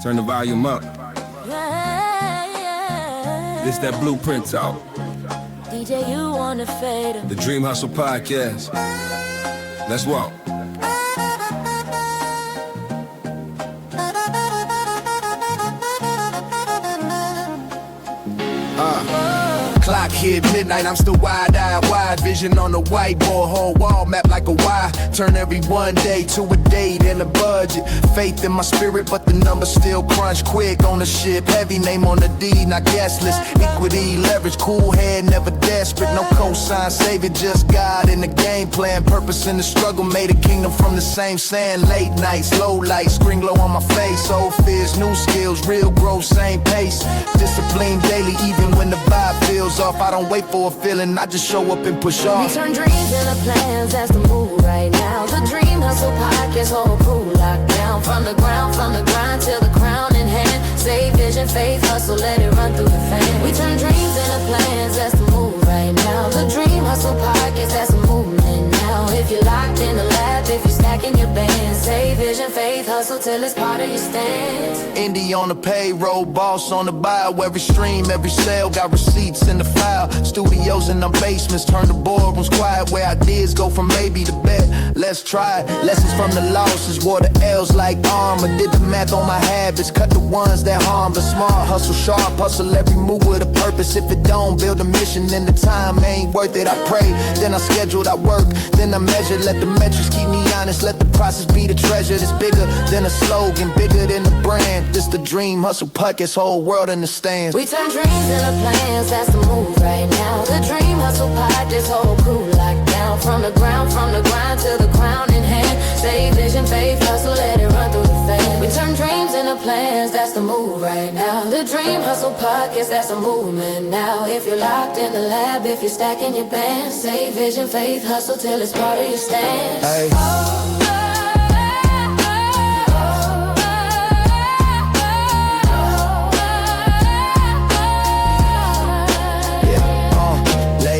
Turn the volume up. Yeah, yeah. This that Blueprint talk. DJ, you wanna fade him. The Dream Hustle Podcast. Let's walk. Clock hit midnight, I'm still wide-eyed, wide vision on the whiteboard, whole wall map like a Y. Turn every one day to a date and a budget. Faith in my spirit, but the numbers still crunch quick. On the ship, heavy name on the deed, not guestless. Equity, leverage, cool head, never desperate. No cosign, savior, just God in the game plan. Purpose in the struggle, made a kingdom from the same sand. Late nights, low lights, screen glow on my face. Old fears, new skills, real growth, same pace. Discipline daily, even when the vibe feels off. I don't wait for a feeling, I just show up and push off. We turn dreams into plans, that's the move right now. The Dream Hustle Podcast, whole crew locked down. From the grind till the crown in hand. Save vision, faith, hustle, let it run through the fan. We turn dreams into plans, that's the move right now. The Dream Hustle Podcast, that's the movement now. If you're locked in the lab, if you're stacking your bands, save vision, faith, hustle till it's part of your stance. Indie on the payroll, boss on the bio. Every stream, every sale, got receipts in the file. Studios in the basements, turn the boardrooms quiet. Where ideas go from maybe to bet. Let's try it. Lessons from the losses, wore the L's like armor. Did the math on my habits, cut the ones that harm. The smart hustle, sharp hustle, every move with a purpose. If it don't build a mission, then the time ain't worth it. I pray, then I scheduled, I work, then I measure. Let the metrics keep me honest, let the process be the treasure. It's bigger than a slogan, bigger than a brand. This the Dream Hustle Podcast, whole world understands. We turn dreams into plans, that's the move right now. The Dream Hustle Podcast, whole crew locked down. From the grind to the crown in hand. Save vision, faith, hustle, let it run through the fan. We turn dreams into plans, that's the move right now. The Dream Hustle Podcast, that's the movement now. If you're locked in the lab, if you're stacking your bands, save vision, faith, hustle till it's part of your stance. Hey.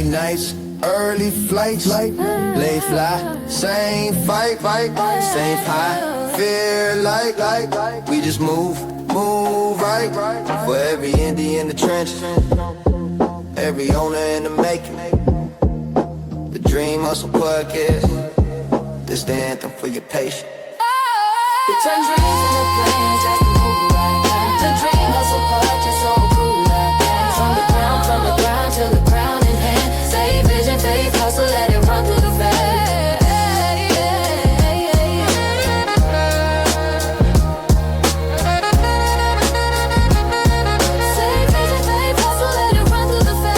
Nights, early flights, late fly, same fight, same high, feel like we just move right. For every indie in the trenches, every owner in the making, the Dream Hustle Podcast, this the anthem for your patience. We turn dreams into plans, that's the move right now. The Dream Hustle Podcast, whole crew locked down. From the ground till the crown in hand. Save vision, faith, hustle, let it run through the fan. Save vision, faith, hustle, let it run through the fan.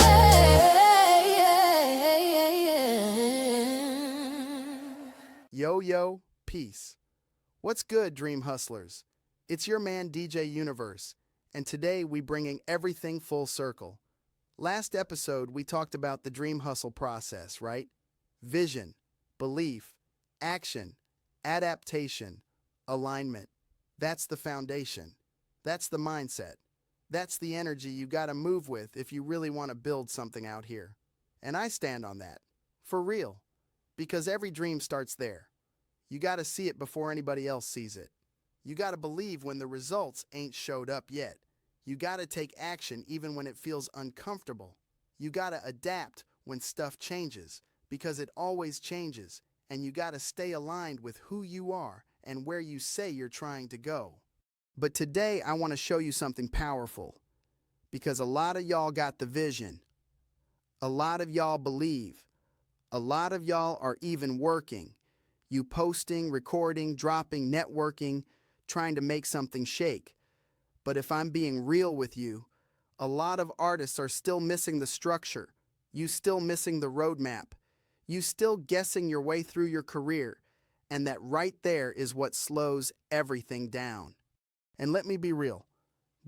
Yo, peace. What's good, Dream Hustlers? It's your man, DJ Universe, and today we bringing everything full circle. Last episode, we talked about the Dream Hustle process, right? Vision, belief, action, adaptation, alignment. That's the foundation. That's the mindset. That's the energy you gotta move with if you really want to build something out here. And I stand on that. For real. Because every dream starts there. You gotta see it before anybody else sees it. You gotta believe when the results ain't showed up yet. You gotta take action even when it feels uncomfortable. You gotta adapt when stuff changes, because it always changes, and you gotta stay aligned with who you are and where you say you're trying to go. But today I want to show you something powerful, because a lot of y'all got the vision. A lot of y'all believe. A lot of y'all are even working. You posting, recording, dropping, networking, trying to make something shake. But if I'm being real with you, a lot of artists are still missing the structure. You still missing the roadmap. You still guessing your way through your career. And that right there is what slows everything down. And let me be real.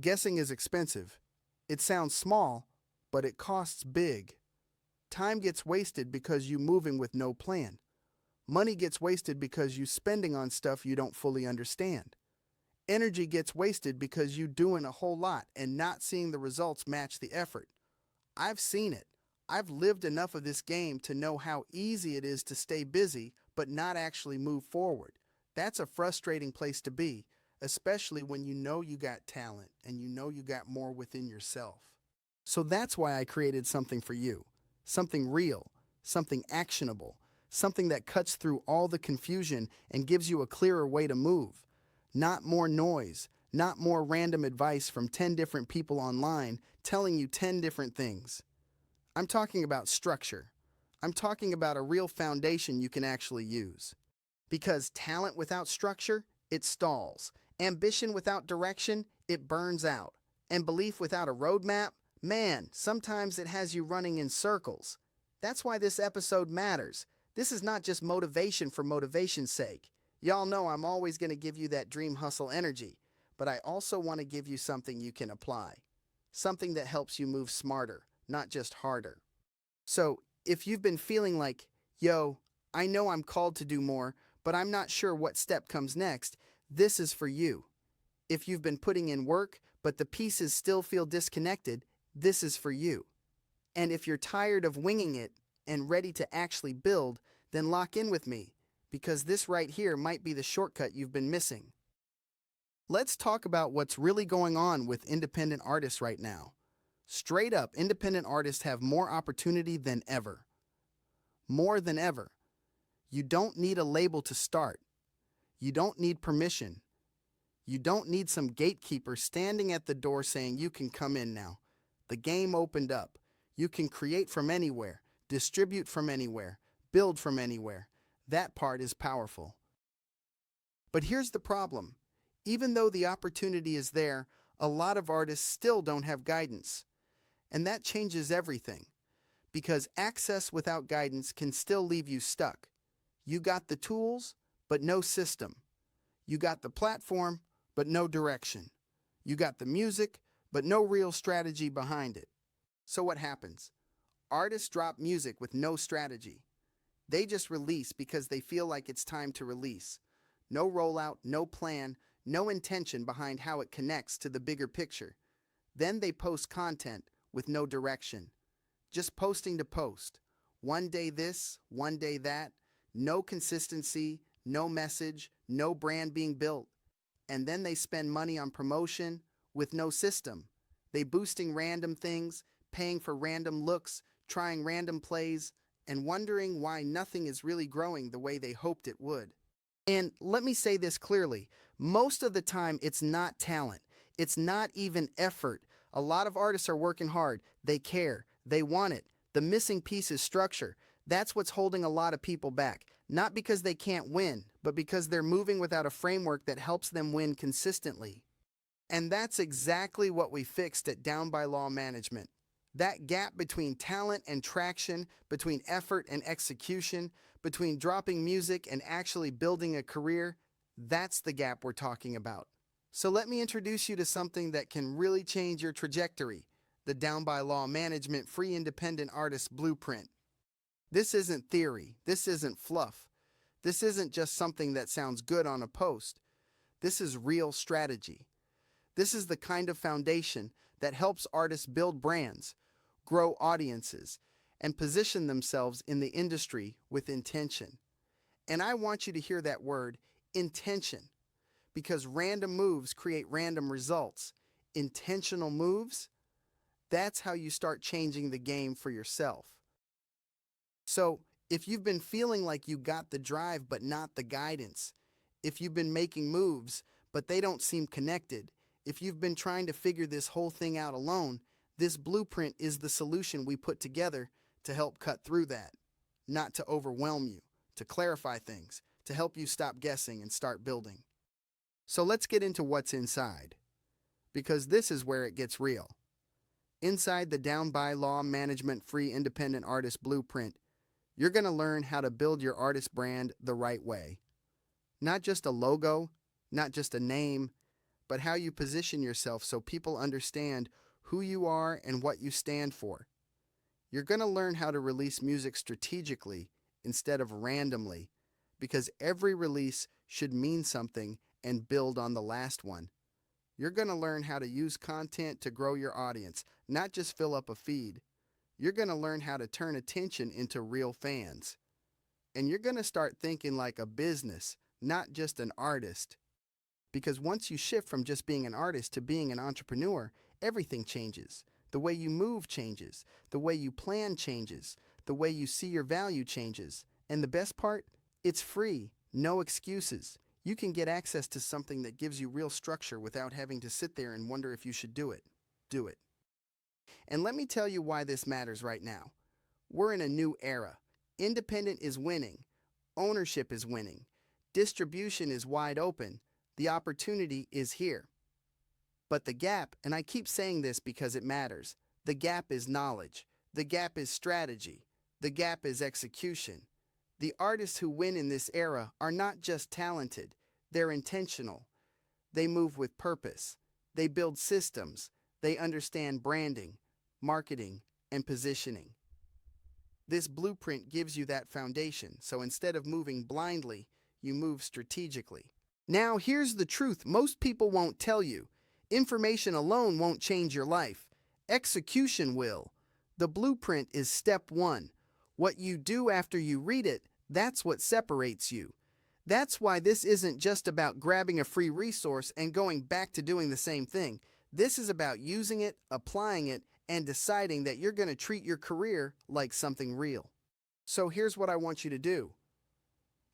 Guessing is expensive. It sounds small, but it costs big. Time gets wasted because you moving with no plan. Money gets wasted because you spending on stuff you don't fully understand. Energy gets wasted because you doing a whole lot and not seeing the results match the effort. I've seen it. I've lived enough of this game to know how easy it is to stay busy but not actually move forward. That's a frustrating place to be, especially when you know you got talent and you know you got more within yourself. So that's why I created something for you, something real, something actionable, something that cuts through all the confusion and gives you a clearer way to move. Not more noise, not more random advice from 10 different people online telling you 10 different things. I'm talking about structure. I'm talking about a real foundation you can actually use. Because talent without structure, it stalls. Ambition without direction, it burns out. And belief without a roadmap, man, sometimes it has you running in circles. That's why this episode matters. This is not just motivation for motivation's sake. Y'all know I'm always going to give you that dream hustle energy, but I also want to give you something you can apply. Something that helps you move smarter, not just harder. So, if you've been feeling like, yo, I know I'm called to do more, but I'm not sure what step comes next, this is for you. If you've been putting in work, but the pieces still feel disconnected, this is for you. And if you're tired of winging it and ready to actually build, then lock in with me, because this right here might be the shortcut you've been missing. Let's talk about what's really going on with independent artists right now. Straight up, independent artists have more opportunity than ever. More than ever. You don't need a label to start. You don't need permission. You don't need some gatekeeper standing at the door saying you can come in now. The game opened up. You can create from anywhere, distribute from anywhere, build from anywhere. That part is powerful. But here's the problem. Even though the opportunity is there, a lot of artists still don't have guidance. And that changes everything. Because access without guidance can still leave you stuck. You got the tools, but no system. You got the platform, but no direction. You got the music, but no real strategy behind it. So what happens? Artists drop music with no strategy. They just release because they feel like it's time to release. No rollout, no plan, no intention behind how it connects to the bigger picture. Then they post content with no direction. Just posting to post. One day this, one day that. No consistency, no message, no brand being built. And then they spend money on promotion with no system. They boosting random things, paying for random looks, trying random plays, and wondering why nothing is really growing the way they hoped it would. And let me say this clearly, most of the time it's not talent. It's not even effort. A lot of artists are working hard. They care. They want it. The missing piece is structure. That's what's holding a lot of people back. Not because they can't win, but because they're moving without a framework that helps them win consistently. And that's exactly what we fixed at Down by Law Management. That gap between talent and traction, between effort and execution, between dropping music and actually building a career, that's the gap we're talking about. So let me introduce you to something that can really change your trajectory, the Down by Law Management Free Independent Artist Blueprint. This isn't theory. This isn't fluff. This isn't just something that sounds good on a post. This is real strategy. This is the kind of foundation that helps artists build brands, grow audiences, and position themselves in the industry with intention. And I want you to hear that word, intention, because random moves create random results. Intentional moves, that's how you start changing the game for yourself. So, if you've been feeling like you got the drive but not the guidance, if you've been making moves but they don't seem connected, if you've been trying to figure this whole thing out alone, this blueprint is the solution we put together to help cut through that. Not to overwhelm you, to clarify things, to help you stop guessing and start building. So let's get into what's inside, because this is where it gets real. Inside the Down by Law Management Free Independent Artist Blueprint, you're going to learn how to build your artist brand the right way. Not just a logo, not just a name, but how you position yourself so people understand who you are and what you stand for. You're going to learn how to release music strategically instead of randomly, because every release should mean something and build on the last one. You're going to learn how to use content to grow your audience, not just fill up a feed. You're going to learn how to turn attention into real fans. And you're going to start thinking like a business, not just an artist. Because once you shift from just being an artist to being an entrepreneur, everything changes. The way you move changes. The way you plan changes. The way you see your value changes. And the best part? It's free. No excuses. You can get access to something that gives you real structure without having to sit there and wonder if you should do it. Do it. And let me tell you why this matters right now. We're in a new era. Independent is winning. Ownership is winning. Distribution is wide open. The opportunity is here. But the gap, and I keep saying this because it matters, the gap is knowledge. The gap is strategy. The gap is execution. The artists who win in this era are not just talented, they're intentional. They move with purpose. They build systems. They understand branding, marketing, and positioning. This blueprint gives you that foundation, so instead of moving blindly, you move strategically. Now, here's the truth most people won't tell you. Information alone won't change your life. Execution will. The blueprint is step one. What you do after you read it, that's what separates you. That's why this isn't just about grabbing a free resource and going back to doing the same thing. This is about using it, applying it, and deciding that you're going to treat your career like something real. So here's what I want you to do.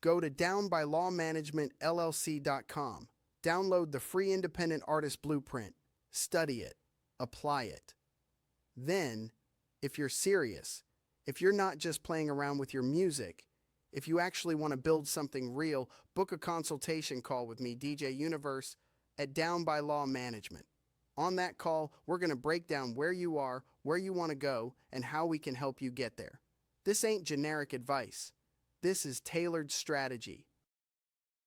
Go to downbylawmanagementllc.com. Download the free Independent Artist Blueprint. Study it. Apply it. Then, if you're serious, if you're not just playing around with your music, if you actually want to build something real, book a consultation call with me, DJ Universe, at Down by Law Management. On that call, we're going to break down where you are, where you want to go, and how we can help you get there. This ain't generic advice. This is tailored strategy.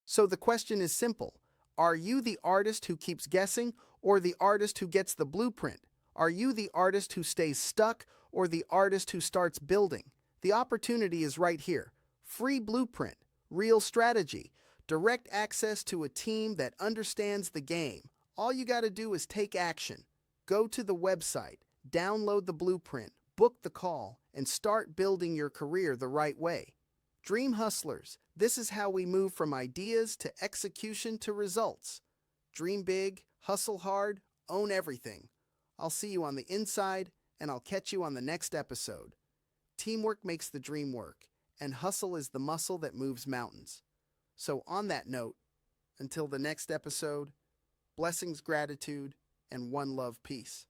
So the question is simple. Are you the artist who keeps guessing, or the artist who gets the blueprint? Are you the artist who stays stuck, or the artist who starts building? The opportunity is right here. Free blueprint, real strategy, direct access to a team that understands the game. All you got to do is take action. Go to the website, download the blueprint, book the call, and start building your career the right way. Dream Hustlers, this is how we move from ideas to execution to results. Dream big, hustle hard, own everything. I'll see you on the inside, and I'll catch you on the next episode. Teamwork makes the dream work, and hustle is the muscle that moves mountains. So on that note, until the next episode, blessings, gratitude, and one love, peace.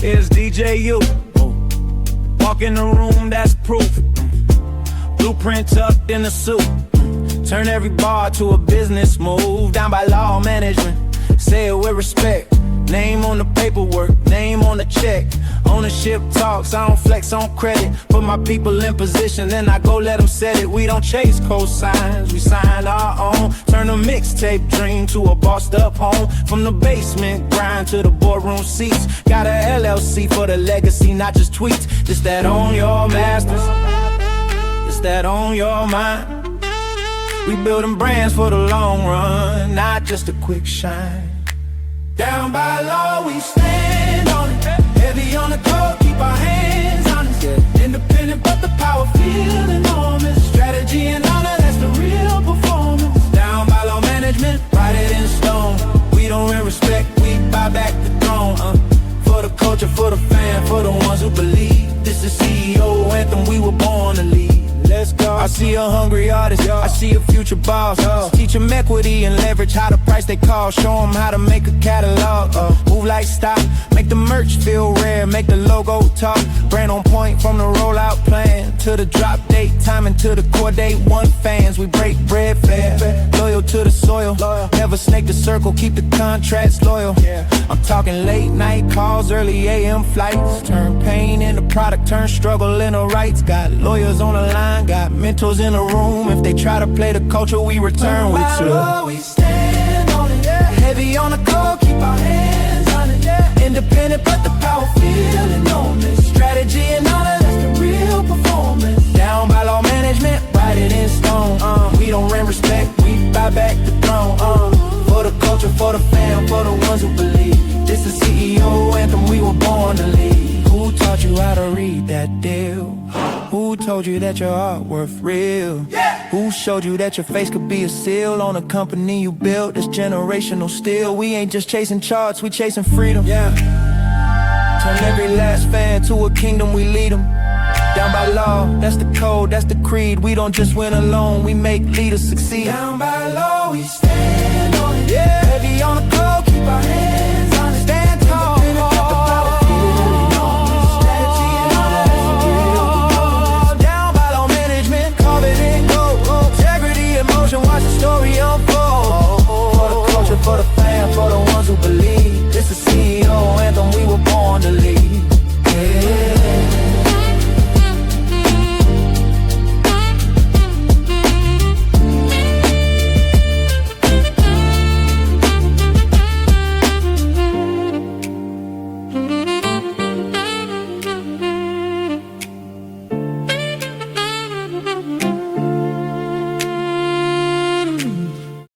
Here's DJ U. Walk in the room, that's proof. Blueprint tucked in the suit. Turn every bar to a business move. Down by law management, say it with respect. Name on the paperwork, name on the check. Ownership talks, I don't flex on credit. Put my people in position, then I go let them set it. We don't chase cosigns, we sign our own. Turn a mixtape dream to a bossed up home. From the basement grind to the boardroom seats. Got a LLC for the legacy, not just tweets. This that on your masters, this that on your mind. We building brands for the long run, not just a quick shine. Down by law, we stand on it. Heavy on the code, keep our hands on it. Independent, but the power feel enormous. Strategy and honor, that's the real performance. Down by law management, write it in stone. We don't rent respect, we buy back the throne. For the culture, for the fan, for the ones who believe. This is CEO anthem, we were born to lead. Let's go. I see a hungry artist, I see a future boss. Teach them equity and leverage, how to price they call. Show them how to make a catalog. Move like stock, make the merch feel rare. Make the logo talk, brand on point. From the rollout plan to the drop date. Timing to the core date, one fans. We break bread fair, loyal to the soil. Never snake the circle, keep the contracts loyal. I'm talking late night calls, early AM flights. Turn pain into product, turn struggle into rights. Got lawyers on the line, got mentors in the room. If they try to play the culture, we return with you. We stand on it, heavy on the code, keep our hands on it. Independent, but the power feel enormous. Strategy and all that deal? Who told you that your art worth real? Who showed you that your face could be a seal on a company you built that's generational still? We ain't just chasing charts, we chasing freedom. Turn every last fan to a kingdom, we lead them. Down by law, that's the code, that's the creed. We don't just win alone, we make leaders succeed. Down by law, we stand on it. Heavy on the code, keep our hands